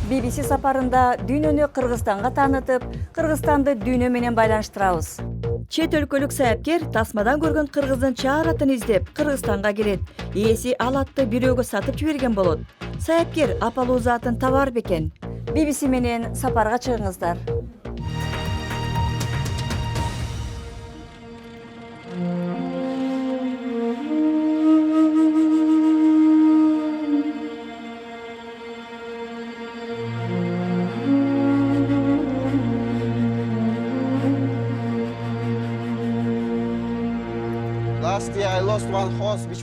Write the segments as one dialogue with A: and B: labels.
A: BBC сапарында дүйнөнү Кыргызстанга таанытып, Кыргызстанды дүйнө менен байланыштырабыз. Чет өлкөлүк саяпкер тасмадан көргөн кыргыздын чааратын издеп Кыргызстанга келет. Ээси ал атты бирөөгө сатып жиберген болот. Саяпкер апалуу затын табар бекен. BBC менен сапарга чыгыңыздар.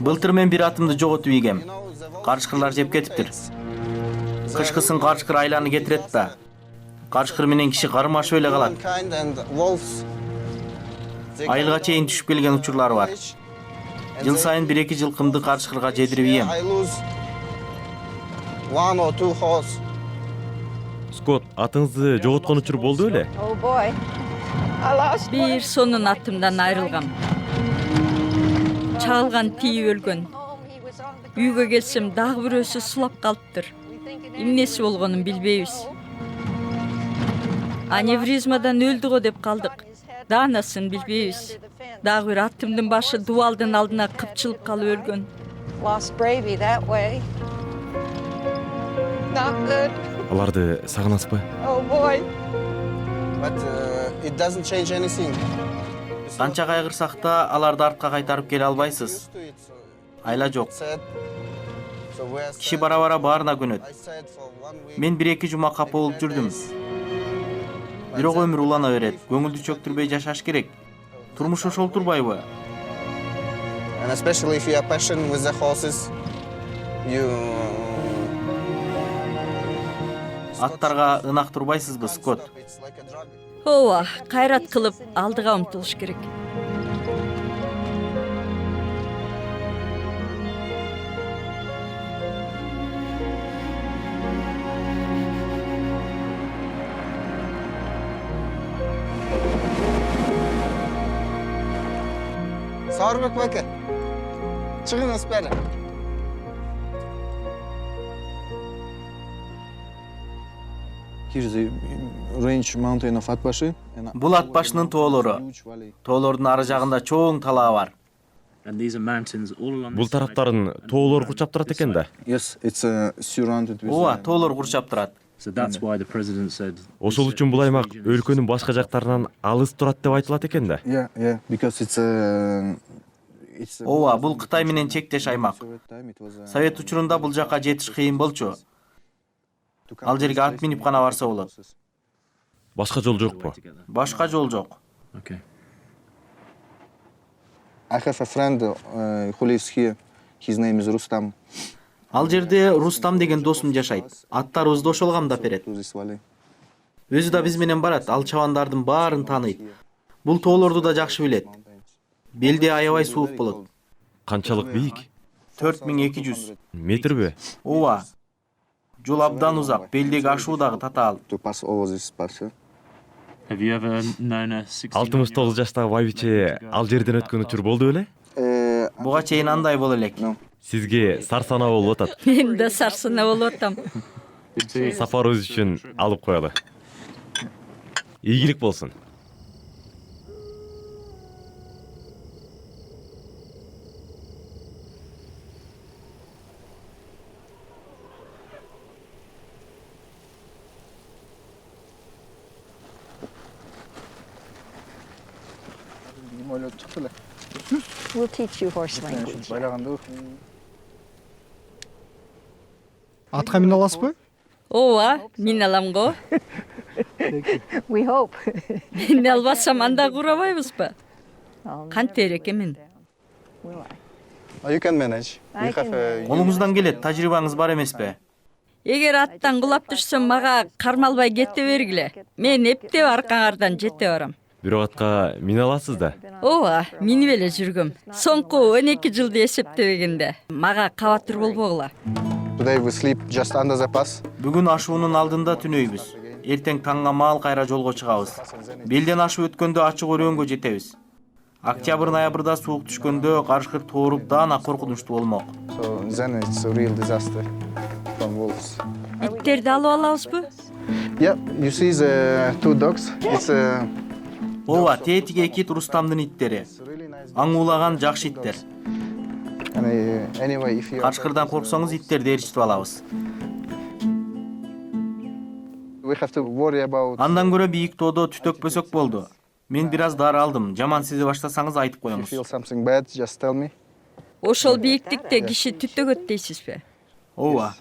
B: Былтыр мен бир атымды жоготуп ийгем. Карышкырлар жеп кетиптир. Кышкысын карышкыр айланы кетирет да. Карышкыр менен киши кармашып эле калат. Айылга чейин түшүп келген учурлар бар. Жыл сайын 1-2 жылкымды карышкырга жедирип ийем.
C: Скот, атыңызды жоготкон учур болду беле?
D: Бир сонун атымдан айрылгам. Чалган тийип өлгөн. Үйгө келсем дагы бирөөсү сулап калыптыр. Эмнеси болгонун билбейбиз. Аневризмадан өлдү го деп калдык. Даанасын билбейбиз. Дагы бир атымдын башы дубалдын алдына кыпчылып калып өлгөн.
C: Аларды сагынасызбы?
B: Канча кайгырсак да аларды артка кайтарып келе албайсыз. Айла жок. Киши бара-бара баарына көнөт. Мен 1-2 жума капа болуп жүрдүм. Бирок өмүр улана берет. Көңүлдү чөктүрбөй жашаш керек. Турмуш ошол турбайбы? Аттарга ынак турбайсызбы, Скот?
D: Ооба, кайрат кылып алдыга умтулуш керек.
E: Сарбек бака. Чыгыңыз бери.
B: Бул ат башынын тоолору. Тоолордун ары жагында чоң талаа бар.
C: Бул тараптарын тоолор курчап турат экен да.
B: Ооба, тоолор курчап турат.
C: Ошол үчүн бул аймак өлкөнүн башка жактарынан алыс турат деп айтылат экен да.
B: Ооба, бул Кытай менен чектеш аймак. Совет учурунда бул жакка жетиш кыйын болчу. Ал жерге ат минип гана барса болот.
C: Башка жол жокпу?
B: Башка жол жок. Ал жерде Рустам деген досум жашайт. Аттарыбызды ошол камдап берет. Өзү да биз менен барат, ал чабандардын баарын тааныйт. Бул тоолорду да жакшы билет. Белде аябай суук болот.
C: Канчалык бийик?
B: 4200
C: метрби?
B: Ооба. Жол абдан узак, белдеги ашуу дагы татаал.
C: 69 жаштагы байбиче ал жерден өткөн учур болду беле?
B: Буга чейин андай боло элек.
C: Сизге сарсанаа болуп атат.
D: Мен да сарсанаа болуп атам.
C: Сапарыбыз үчүн алып коелу. Ийгилик болсун.
F: We'll teach you horse language.
G: Атка мине аласызбы?
D: Ооба, мен алам го.
F: We hope.
D: Мен албасам анда курабайбызбы? Кантер экенмин.
B: Колуңуздан келет, тажрыйбаңыз бар эмеспи?
D: Эгер аттан кулап түшсөм, мага кармалбай кете бергиле. Мен эптеп аркаңардан жете барам.
C: Бирок атка мине аласыз да.
D: Ооба, минип эле жүргөм. Соңку 12 жылды эсептебегенде мага кабатыр болбогула.
B: Бүгүн ашуунун алдында түнөйбүз. Эртең таңга маал кайра жолго чыгабыз. Белден ашып өткөндө ачык өрөөнгө жетебиз. Октябрь-ноябрда суук түшкөндө карышкыр тооруп даана коркунучтуу болмок.
D: Иттерди алып алабызбы?
E: Yeah, you see the two dogs? It's
B: Ооба, тетиги эки ит Рустамдын иттери. Аңуулаган жакшы иттер.
E: anyway, if you
B: Качкырдан корксоңуз иттерди ээрчитип алабыз.
E: we have to worry about
B: Андан көрө бийик тоодо түтөк бөсөк болду. Мен бир аз дары алдым. Жаман сезе баштасаңыз айтып
E: if you
B: коюңуз.
E: feel something bad, just tell me.
D: Ошол бийиктикте киши түтөгөт дейсизби?
B: Ооба.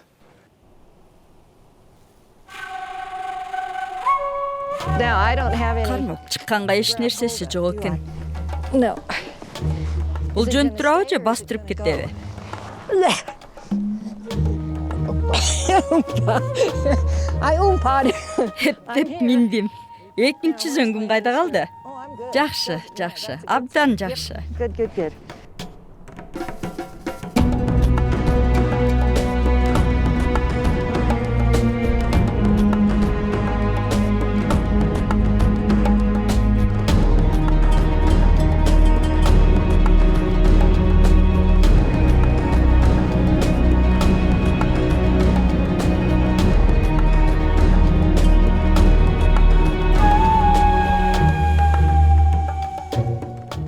F: Now, I don't have any.
D: Кармап чыкканга эч нерсеси жок экен.
F: No.
D: Бул жөн турабы же бастырып кетеби?
F: I umpad.
D: Эптеп миндим. Экинчи зөңгүм кайда калды? Жакшы, жакшы. Абдан жакшы.
F: Good, good, good.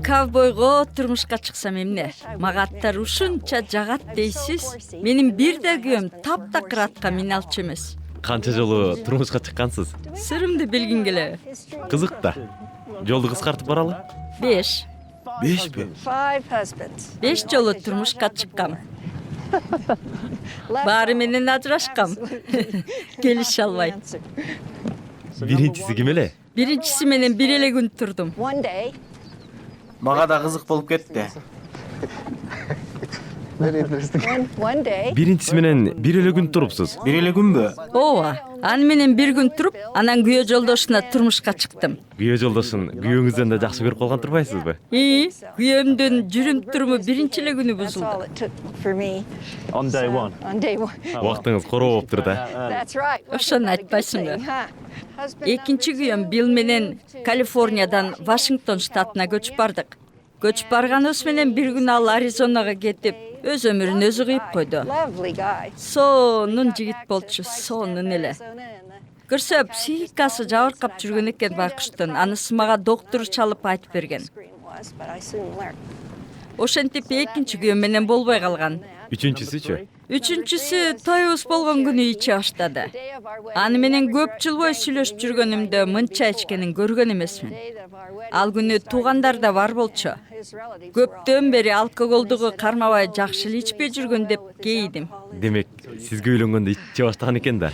D: Ковбойго турмушка чыксам эмне? Мага аттар ушунча жагат дейсиз? Менин бир да күйөөм таптакыр атка мине алчу эмес.
C: Канча жолу турмушка чыккансыз?
D: Сырымды билгиң келеби?
C: Кызык да. Жолду кыскартып баралы?
D: 5.
C: 5пи?
F: 5 husbands.
D: 5 жолу турмушка чыккам. Баары менен ажырашкам. Келише албай.
C: Биринчиси ким эле?
D: Биринчиси менен бир эле күн турдум.
F: One day,
B: Мага да кызык болуп кетти.
E: Very interesting.
F: one day,
C: Биринчиси менен бир эле күн турупсуз.
B: Бир эле күнбү?
D: Ооба. Аны менен бир күн туруп, анан күйөө жолдошуна турмушка чыктым.
C: Күйөө жолдошун күйөөңүздөн да жакшы көрүп калган турбайсызбы?
D: Күйөөмдүн жүрүм туруму биринчи эле күнү
F: that's all
D: бузулду.
F: it took for me.
G: On day one.
F: On day one.
C: Убактыңыз короо болуптур да.
F: That's right.
D: Ошону
F: Wasn't that a good
D: айтпайсыңбы?
F: thing, huh? Husband
D: Экинчи
F: number
D: күйөөм
F: two.
D: Билл менен Калифорниядан Вашингтон штатына көчүп бардык. Көчүп барганыбыз менен бир күн ал Аризонага кетип, өз өмүрүн өзү кыйып койду.
F: Lovely guy.
D: Сонун жигит болчу, сонун эле. Көрсө, психикасы жабыркап жүргөн экен байкуштун. Анысы мага доктуру чалып айтып берген.
F: Screen was, but I soon learned.
D: Ошентип экинчи күйөөм менен болбой калган.
C: Үчүнчүсүчү?
D: Үчүнчүсү тоюбуз болгон күнү иче баштады.
F: Day of our wedding.
D: Аны менен көп жыл бою сүйлөшүп жүргөнүмдө мынча ичкенин көргөн эмесмин.
F: Day of our wedding.
D: Ал күнү туугандар да бар болчу.
F: His relatives were all
D: Көптөн бери алкоголдугу кармабай жакшы эле ичпей жүргөн деп кейидим.
C: Демек, сизге үйлөнгөндө иче баштаган экен да.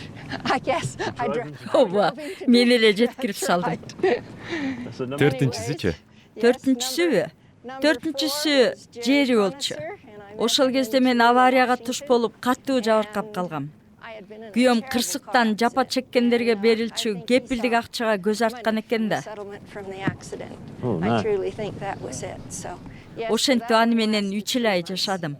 F: I guess I
D: Ооба, мен эле жеткирип салдым.
C: Төртүнчүсүчү?
D: Төртүнчүсүбү? Төртүнчүсү жери болчу. Ошол кезде мен аварияга туш болуп, катуу жабыркап калгам. Күйөөм кырсыктан жапа чеккендерге берилчү кепилдик акчага көз арткан экен да.
F: settlement from the accident.
G: Oh,
F: I
G: no.
F: truly think that was it. So, yes,
D: Ошентип аны менен 3 эл ай жашадым.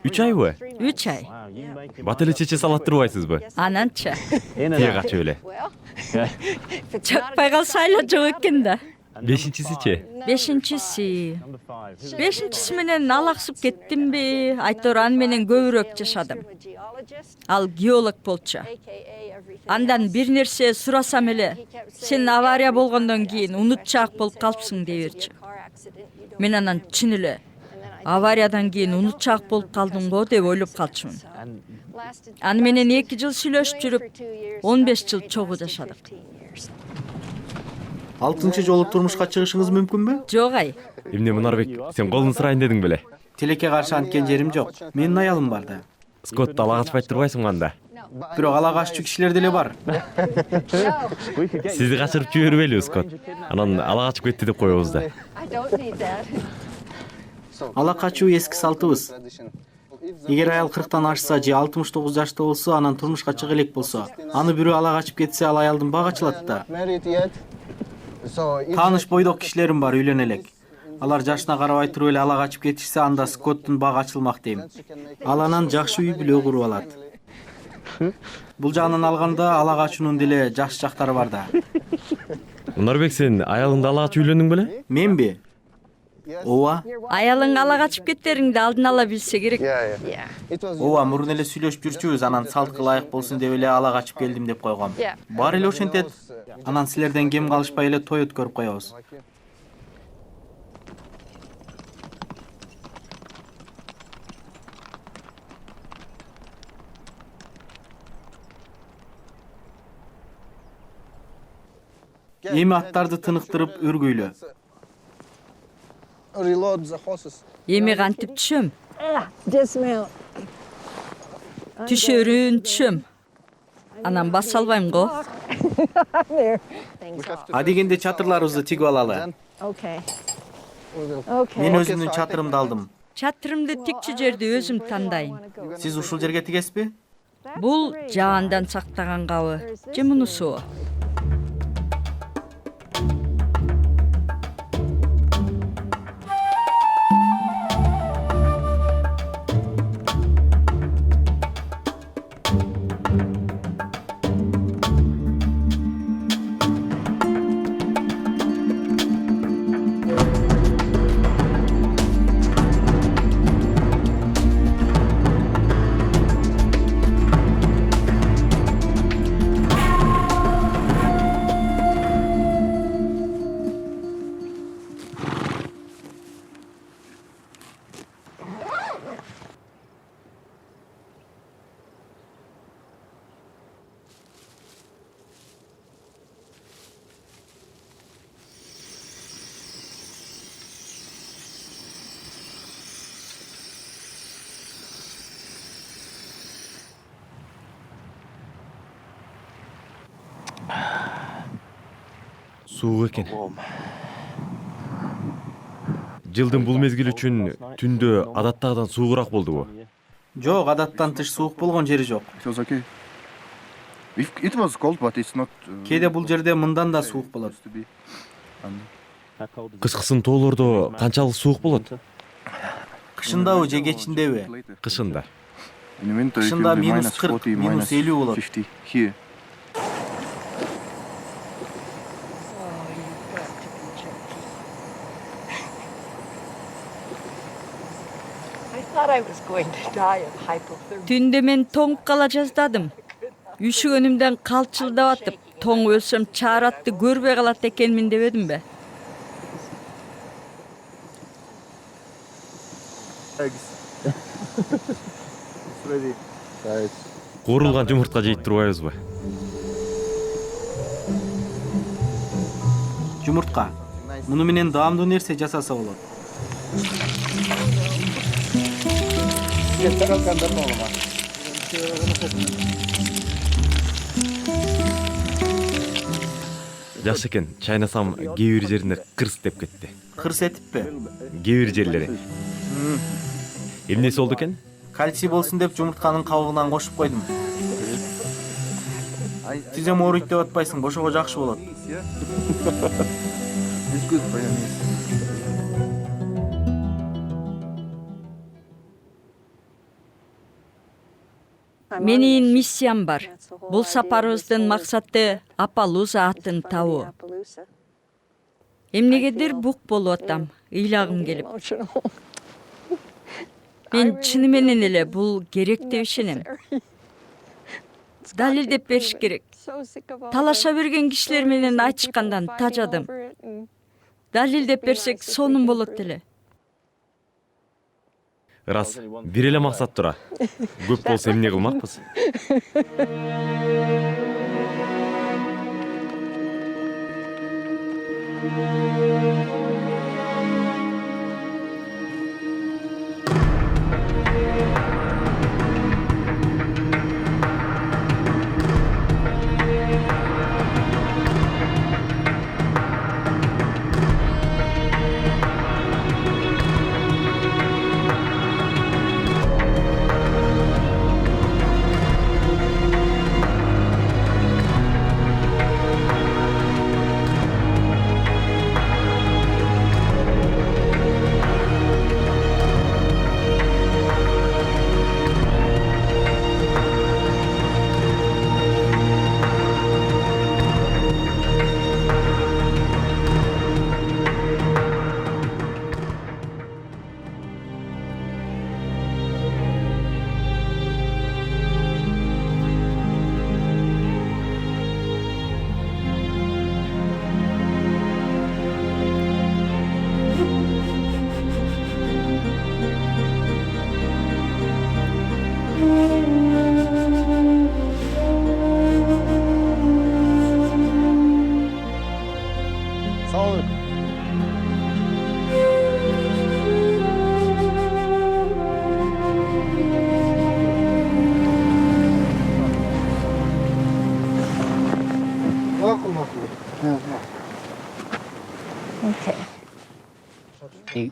C: 3 айбы?
D: 3 ай.
G: Wow, you make
C: Бат эле чече салат турбайсызбы?
D: Ананча.
G: in and
C: Тие
G: out.
C: качып эле.
F: well,
G: Okay.
F: if it's not
D: Чакпай калса айла жок экен да.
C: Бешинчисичи?
D: Бешинчиси.
G: Number 5.
D: Бешинчиси менен алаксып кеттимби? Айтор аны менен көбүрөөк жашадым.
F: a geologist,
D: Ал геолог болчу.
F: aka everything.
D: Андан бир нерсе сурасам эле, сен авария болгондон кийин унутчаак болуп калыпсың дей берчү.
F: Car accident, you don't.
D: Мен анан чын эле авариядан кийин унутчаак болуп калдым го деп ойлоп калчумун.
G: And
F: Lasted
D: Аны менен 2 жыл сүйлөшүп
F: for
D: жүрүп,
F: 2 years,
D: 15 жыл
F: lasted
D: чогуу
F: 15
D: жашадык.
F: years.
B: Алтынчы жолу турмушка чыгышыңыз мүмкүнбү?
D: Жок ай.
C: Эмне Мунарбек, сен колун сурайын дедиң беле?
B: Тилекке каршы анткен жерим жок. Менин аялым бар да.
C: Скотт ала качпай турбайсың анда.
B: Бирок ала каччу кишилер деле бар.
G: we could get
C: Сизди качырып жибербейлиби, Скотт? Анан ала качып кетти деп коебуз да.
F: I don't need that.
B: Ала качуу эски салтыбыз. Эгер аял 40тан ашса же 69 жашта болсо, анан турмушка чыга элек болсо, аны бирөө ала качып кетсе, ал аялдын бага ачылат да.
E: married yet. So if
B: Тааныш бойдок кишилерим бар, үйлөнө элек. Алар жашына карабай туруп эле ала качып кетишсе, анда Скоттун бага ачылмак дейм. Ал анан жакшы үй бүлө куруп алат. Бул жагынан алганда ала качуунун деле жакшы жактары бар да.
C: Мунарбек, сен аялыңды ала качып үйлөндүң беле?
B: Менби? ооба
D: Аялың ала качып кеттериңди алдын ала билсе керек.
E: Yeah, yeah.
F: Yeah.
E: It was.
B: ооба мурун эле сүйлөшүп жүрчүбүз, анан салтка ылайык болсун деп эле ала качып келдим деп койгом.
F: Yeah.
B: Бар эле ошентет. Анан силерден кем калышпай эле той өткөрүп коебуз. Эми аттарды тыныктырып өргөйлө.
E: Reload the horses.
D: Эми кантип түшөм?
F: Dismount.
D: Түшөрүн. Анан баса албайм го.
F: There. Things off.
B: Адегенде чатырларыбызды тигип алалы.
F: Okay.
E: We will.
F: Okay.
B: Мен өзүмдүн чатырымды алдым.
D: Чатырымды тикчи жерди өзүм тандайм.
B: Сиз ушул жерге тигесизби?
D: Бул жаандан сактаган кабы. Же мунусу?
C: Суук экен. Жылдын бул мезгили үчүн түндө адаттагыдан суугураак болдубу?
B: Жок, адаттан тыш суук болгон жери жок.
H: It was okay. It was cold, but it's not.
B: Кээде бул жерде мындан да суук болот.
H: To be.
G: How cold is it?
C: Кышкысын тоолордо канчалык суук болот?
B: Кышындабы же кечиндеби?
H: Later.
C: Кышында.
H: In winter, it
B: Кышында
H: will be
B: минус
H: minus
B: 40,
H: 40,
B: минус
H: minus
B: 50 болот.
H: 50 here.
F: I thought I was going to die of hypothermia.
D: Түндө мен тоңуп кала жаздадым. Үшүгөнүмдөн калчылдап атып, тоң өлсөм чааратты көрбөй калат экенмин дебедим бе?
H: Eggs. It's ready.
E: Right.
C: Куурулган жумуртка жейт турбайбызбы?
B: Жумуртка. Муну менен даамдуу нерсе жасаса болот.
C: Жакшы экен. Чайнасам кээ бир жерине кырс деп кетти.
B: Кырс этиппи?
C: Кээ бир жерлери. Эмнеси болду экен?
B: Кальций болсун деп жумуртканын кабыгынан кошуп койдум. Тизем ооруйт деп атпайсың, бошого жакшы болот.
H: Yeah. It's good for your knees.
D: Менин миссиям бар. Бул сапарыбыздын максаты Апалуза атын табуу. Эмнегедир бук болуп атам, ыйлагым келип.
F: Emotional.
D: Мен чыны менен эле бул керек деп ишенем. Далилдеп бериш керек.
F: So sick of all
D: Талаша берген кишилер менен айтышкандан тажадым. Далилдеп берсек сонун болот эле.
C: Рас, бир эле максат тура. Көп болсо эмне кылмакпыз?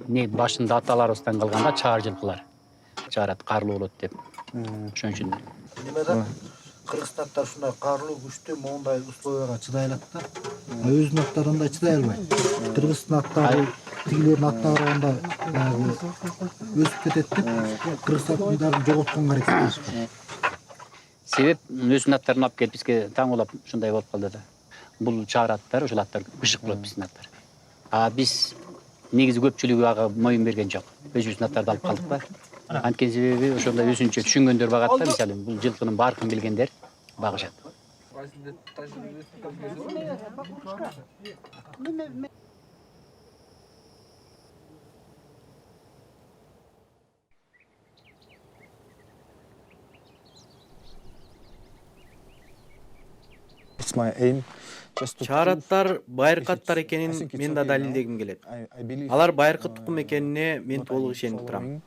I: не башында аталарыбыздан калган да чаар жылкылар чаарат карлуу болот деп. Ошон үчүн
J: Немеде Кыргызстандтар ушундай карлуу күчтүү моундай условияга чыдай алат да. Өзүнүн аттары андай чыдай албайт. Кыргыздын аттары тигилердин аттына караганда баягы өсүп кетет деп кыргыз аттарын жоготконго аракет кылышкан.
I: себеп өзүнүн аттарын алып келип бизге таң улап ушундай болуп калды да. Бул чаар аттар, ошол аттар бышык болот биздин аттар. А биз негизи көпчүлүгү ага моюн берген жок. Өзүбүздүн аттарды алып калдык да. Анткени себеби ошондой өзүнчө түшүнгөндөр багат да, мисалы бул жылкынын баркын билгендер багышат.
E: It's my aim just to
B: Чаар аттар байыркы аттар экенин мен да далилдегим келет. Алар байыркы тукум экенине мен толук ишенип турам.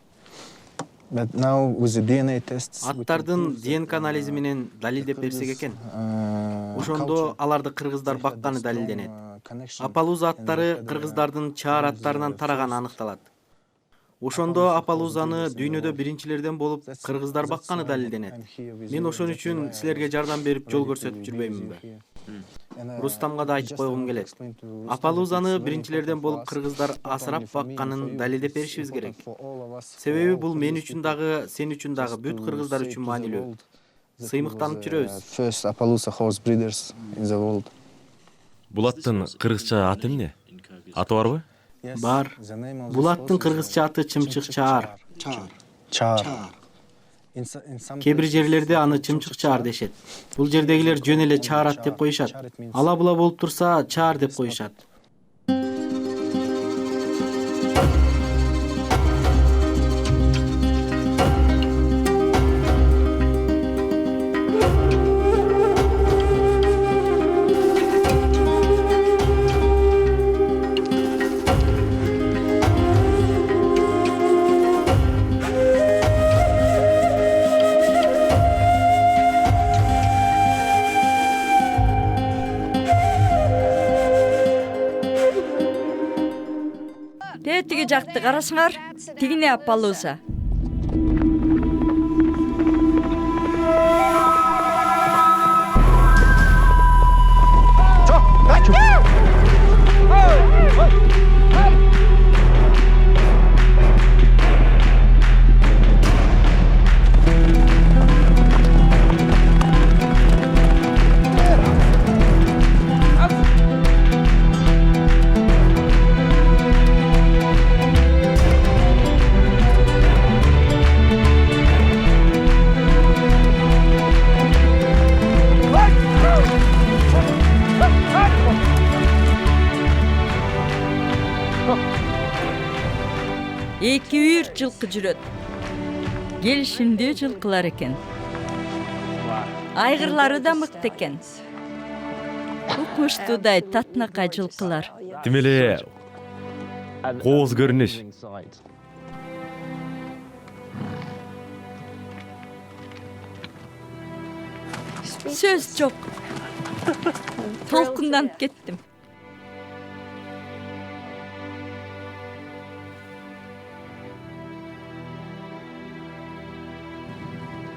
E: But now with the DNA tests
B: Аттардын ДНК анализи менен далилдеп берсек экен. Ошондо аларды кыргыздар бакканы далилденет. Апалуза аттары кыргыздардын чаар аттарынан тараганы аныкталат. Ошондо Апалузаны дүйнөдө биринчилерден болуп кыргыздар бакканы далилденет. Мен ошон үчүн силерге жардам берип жол көрсөтүп жүрбөймүнбү? Рустамга да айтып койгум келет. Апалузаны биринчилерден болуп кыргыздар асырап бакканын далилдеп беришибиз керек. Себеби бул мен үчүн дагы, сен үчүн дагы, бүт кыргыздар үчүн маанилүү. Сыймыктанып жүрөбүз.
E: first Appaloosa horse breeders in the world.
C: Бул аттын кыргызча аты эмне? Аты барбы?
B: Бар. Бул аттын кыргызча аты чымчык чаар.
E: Char.
B: Кээ бир жерлерде аны чымчык чаар дешет. Бул жердегилер жөн эле чаар ат деп коюшат. Ала була болуп турса чаар деп коюшат.
D: Тиги жакты карасыңар, тигине Апалуза. Эки үйүр жылкы жүрөт. Келишимдүү жылкылар экен. Айгырлары да мыкты экен. Укмуштуудай татынакай жылкылар.
C: Тим эле кооз көрүнүш.
D: Сөз жок. Толкунданып кеттим.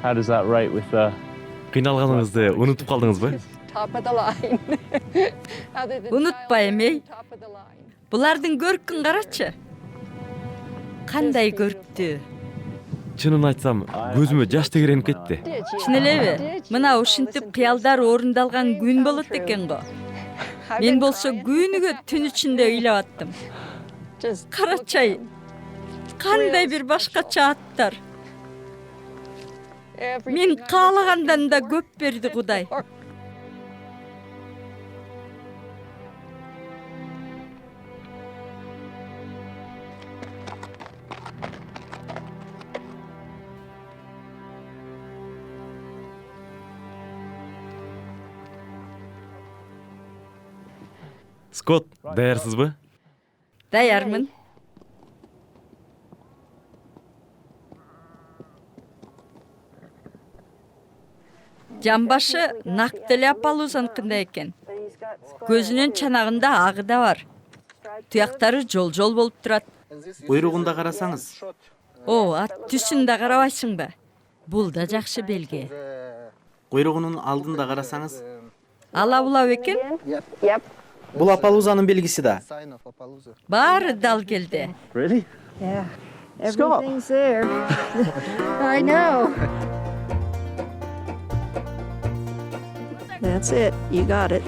G: How does that rate with the
C: Кыйналганыңызды унутуп калдыңызбы?
F: Top of the line. Other than
D: Унутпайм, эй.
F: top of the line.
D: Булардын көркүн карачы. Кандай көрктүү.
C: Чынын айтсам, көзүмө жаш тегеренип кетти.
D: Чын элеби? Мына ушинтип кыялдар орундалган күн болот экен го. Мен болсо күнүгө түн ичинде ыйлап аттым.
F: Just
D: Карачай. Кандай бир башкача аттар. Мен каалагандан да көп берди Кудай.
C: Скот, даярсызбы?
D: Даярмын. Жамбашы накты эле Апалузаныкындай экен. Көзүнүн чанагында агы да бар. Туяктары жол-жол болуп турат.
B: Куйругунда карасаңыз.
D: О, ат түсүн да карабайсыңбы? Бул да жакшы белги.
B: Куйругунун алдында карасаңыз.
D: Ала-була бекен?
F: Yep.
B: Бул Апалузанын белгиси да.
E: Sign of Appaloosa.
D: Баары дал келди.
G: Really?
F: Yeah.
G: Scott.
F: Everything's there. I know. That's it. You got it.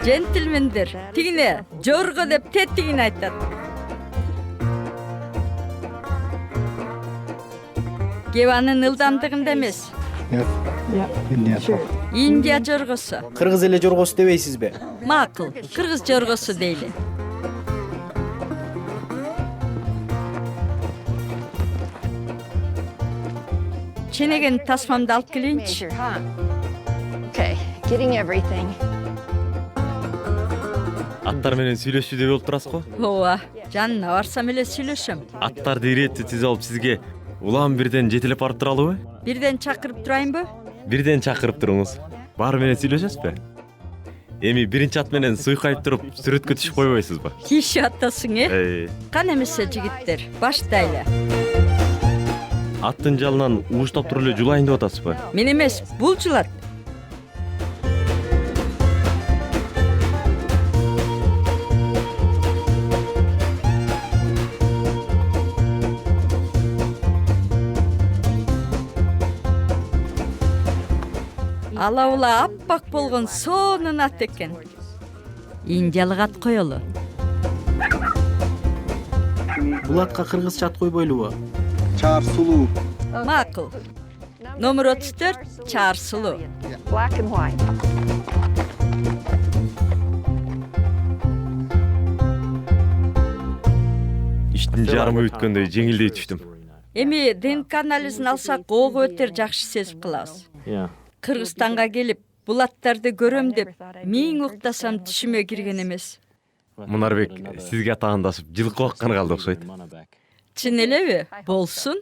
D: Джентльмендер, тигине жорго деп теттигин айтат. Кебанын ылдамдыгында эмес. Индия жоргосу.
B: Кыргыз эле жоргосу дебейсизби?
D: Макул, кыргыз жоргосу дейли. Ченеген тасмамды алып келейинчи.
F: Major, huh? Okay. Getting everything.
C: Аттар менен сүйлөшүүдө болуп турасыз го?
D: Ооба, жанына барсам эле сүйлөшөм.
C: Аттарды иретти тизип алып сизге улам бирден жетелеп барып туралыбы?
D: Бирден чакырып турайынбы?
C: Бирден чакырып туруңуз. Баары менен сүйлөшөсүзбү? Эми биринчи ат менен суйкайып туруп сүрөткө түшүп койбойсузбу?
D: Тиши аттасың, Кан эмесе жигиттер, баштайлы.
C: Аттын жалынан ууштап туруп эле жулайын деп атасызбы?
D: Мен эмес, бул жулат. Ала-була аппак болгон сонун ат экен. Индиялык ат коелу.
B: Бул атка кыргызча ат койбойлубу?
E: Char Sulu.
D: Макул. Номер 34 Чарсулу.
F: Black and white.
C: Иштин жарымы бүткөндөй жеңилдей түштүм.
D: Эми ДНК анализин алсак, ого өтөр жакшы сезип калабыз.
G: Yeah.
D: Кыргызстанга келип, бул аттарды көрөм деп, миң уктасам түшүмө кирген эмес.
C: Мунарбек сизге атаандашып жылкы бакканы калды окшойт.
D: Чын элеби? Болсун.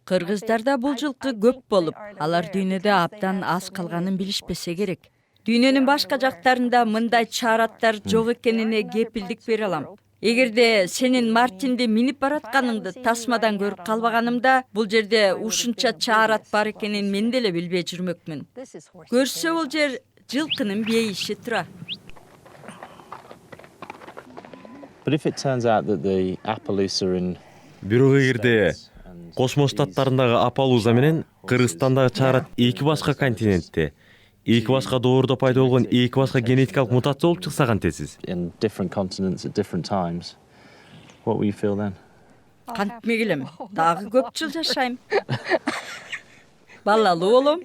D: Кыргыздарда бул жылкы көп болуп, алар дүйнөдө абдан аз калганын билишпесе керек. Дүйнөнүн башка жактарында мындай чараттар жок экенине кепилдик бере алам. Эгерде сенин Мартинди минип баратканыңды тасмадан көрүп калбаганымда, бул жерде ушунча чаарат бар экенин мен деле билбей жүрмөкмүн.
F: This is horse.
D: Көрсө бул жер жылкынын бейиши тура.
G: But if it turns out that the Appaloosa in
C: Бирок эгерде Кошмо Штаттарындагы Апалуза менен Кыргызстандагы чаарат эки башка континентте, эки башка доордо пайда болгон эки башка генетикалык мутация болуп чыкса кантесиз?
G: in different continents at different times, what will you feel then?
D: Кантме келем, дагы көп жыл жашайм. Балалуу болом.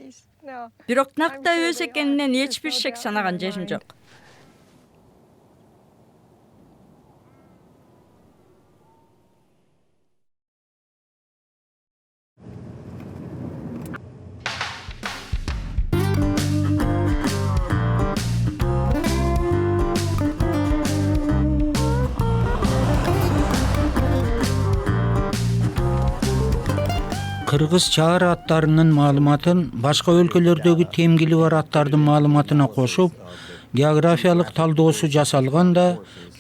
D: Бирок накта өз экенинен эч бир шек санаган жерим жок.
K: Кыргыз чаар аттарынын маалыматын башка өлкөлөрдөгү темгили бар аттардын маалыматына кошуп, географиялык талдоосу жасалганда,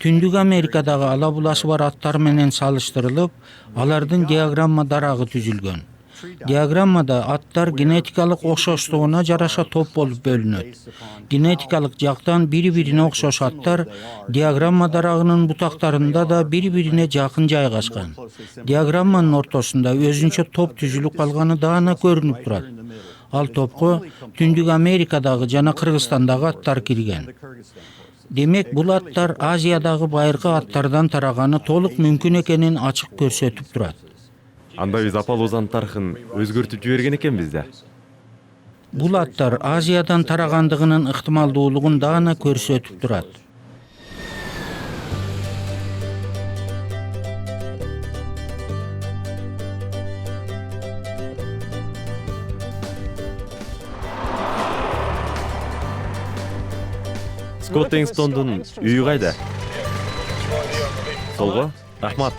K: Түндүк Америкадагы ала-буласы бар аттар менен салыштырылып, алардын диаграмма дарагы түзүлгөн. Диаграммада аттар генетикалык окшоштугуна жараша топ болуп бөлүнөт. Генетикалык жактан бири-бирине окшош аттар диаграмма дарагынын бутактарында да бири-бирине жакын жайгашкан. Диаграмманын ортосунда өзүнчө топ түзүлүп калганы даана көрүнүп турат. Ал топко Түндүк Америкадагы жана Кыргызстандагы аттар кирген. Демек, бул аттар Азиядагы байыркы аттардан тараганы толук мүмкүн экенин ачык көрсөтүп турат.
C: Анда биз Апалузанын тарыхын өзгөртүп жиберген экенбиз да.
K: Бул аттар Азиядан тарагандыгынын ыктымалдуулугун даана көрсөтүп турат.
C: Скотт Энгстондун үйү кайда? Солго? Рахмат.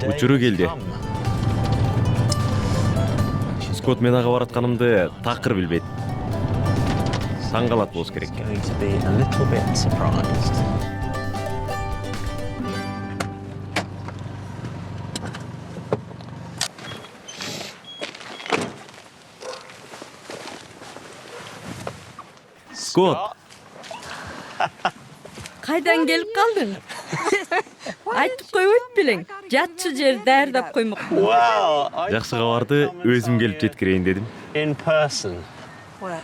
C: Учуру келди. Скотт мен ага баратканымды такыр билбейт. Таң калат болуш керек. Скот,
D: Кайдан келип калдың? Айтып койбойт белең. Жатчы жер даярдап коймокмун.
C: жакшы кабарды өзүм келип жеткирейин дедим.
G: In person,
F: What?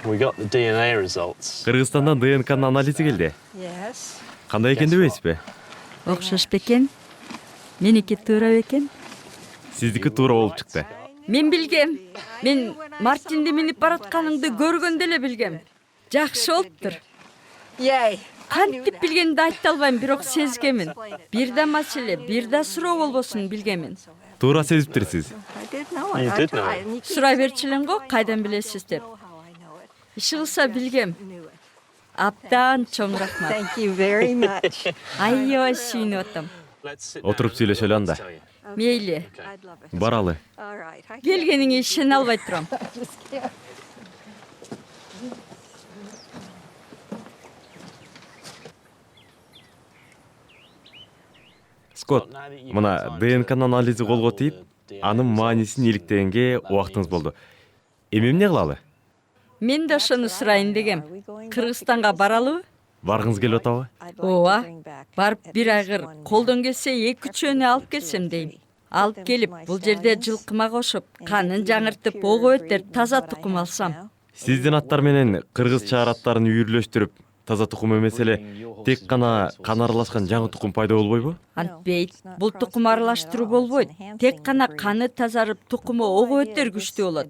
G: we got the DNA results.
C: Кыргызстандан ДНК анализи келди.
F: Yes.
C: Кандай экен дебейсизби?
D: Окшош бекен. Меники туура бекен.
C: Сиздики туура болуп чыкты.
D: Мен билгем. Мен Мартинди минип баратканыңды көргөндө эле билгем. Жакшы болуптур.
F: Yay.
D: Кантип билгенди айта албайм, бирок сезгемин. Бир да маселе, бир да суроо болбосун билгемин.
C: Туура сезиптирсиз.
F: I did know
G: You
F: it. I
G: did know
F: tried.
G: it.
F: And you keep
D: Сурай берчилең го, кайдан билесиз деп.
F: know how I know it.
D: Иши кылса билгем.
F: Knew it.
D: Абдан чоң рахмат.
F: Thank you very much.
D: Аябай сүйүнүп атам.
C: Отуруп сүйлөшөлү анда.
D: Мейли,
F: I'd love it.
C: Баралы.
F: All right. I can't-
D: келгениңе ишене албай турам.
F: just can't.
C: Скот, мына ДНК анализи колго тийип, анын маанисин иликтегенге убактыңыз болду. Эми эмне кылалы?
D: Мен да ошону сурайын дегем. Кыргызстанга баралыбы?
C: Баргыңыз келип атабы?
F: I'd like to
D: Ооба.
F: bring back
D: Барып
F: at
D: бир
F: least
D: айгыр
F: one
D: колдон келсе 2-3 алып келсем дейм. Алып келип, бул жерде жылкыма кошуп, канын жаңыртып, ого өтер таза тукум алсам.
C: Сиздин аттар менен кыргыз чаар аттарын үйүрлөштүрүп, таза тукум эмес эле тек гана кан аралашкан жаңы тукум пайда болбойбу?
D: Антпейт, бул тукум аралаштыруу болбойт. Тек гана каны тазарып, тукуму ого өтер күчтүү болот.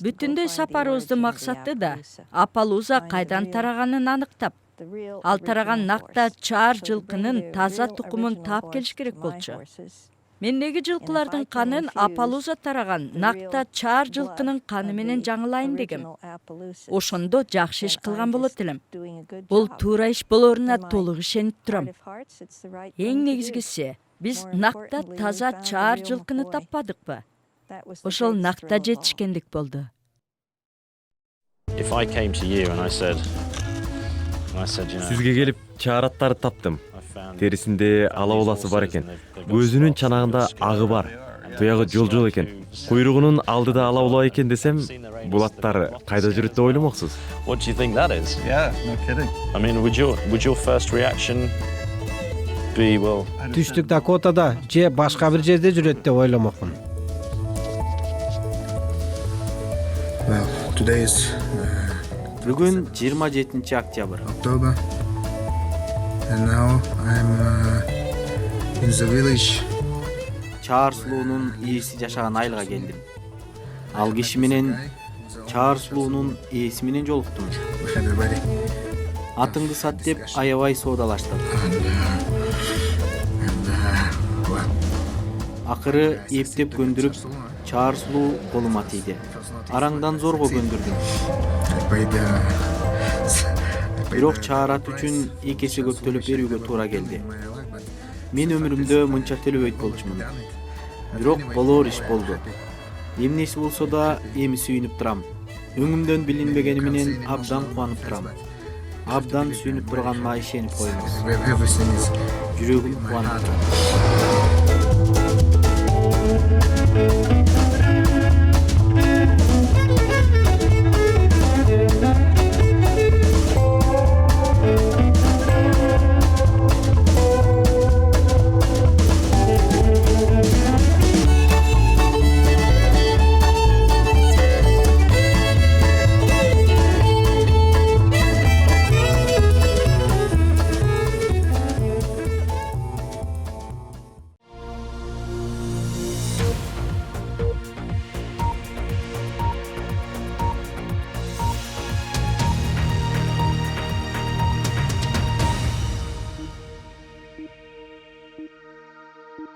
D: Бүтүндөй сапарыбыздын максаты да Апалуза кайдан тараганын аныктап, ал тараган накта чаар жылкынын таза тукумун таап келиш керек болчу. Мендеги жылкылардын канын Апалуза тараган накта чаар жылкынын каны менен жаңылайын дегем. Ошондо жакшы иш кылган болот элем. Бул туура иш болоруна толук ишенип турам. Эң негизгиси, биз накта таза чаар жылкыны таппадыкпы? Ошол накта жетишкендик болду.
G: If I came to you and I said, you know,
C: Сизге келип чаар аттарды таптым.
G: I found
C: Терисинде ала уласы бар экен. Көзүнүн чанагында агы бар. Туягы жол экен. Куйругунун алдыда ала ула экен десем, бул аттар кайда жүрөт деп ойломоксуз?
G: what do you think that is?
H: Yeah, no kidding.
G: I mean, would your first reaction be, well,
J: Түштүк Дакотада же башка бир жерде жүрөт деп ойломокмун.
E: Well, today is
B: Бүгүн 27 октябрь.
E: October, and now I'm in the village.
B: Чаар сулуунун ээси жашаган айылга келдим. Ал киши менен чаар сулуунун ээси менен жолуктум.
E: We had a wedding.
B: Атыңды сат деп аябай соодалаштык.
E: Well,
B: Акыры эптеп көндүрүп, чаар сулуу колума тийди. Араңдан зорго көндүрдүм.
E: I paid
B: Бирок чаар ат үчүн 2 эсе көп төлөп берүүгө туура келди. Мен өмүрүмдө мынча төлөбөйт болчумун. Бирок болор иш болду. Эмнеси болсо да эми сүйүнүп турам. Өңүмдөн билинбегени менен абдан кубанып турам. Абдан сүйүнүп турганыма ишенип коюңуз.
E: everything is
B: Жүрөгүм кубанып турат.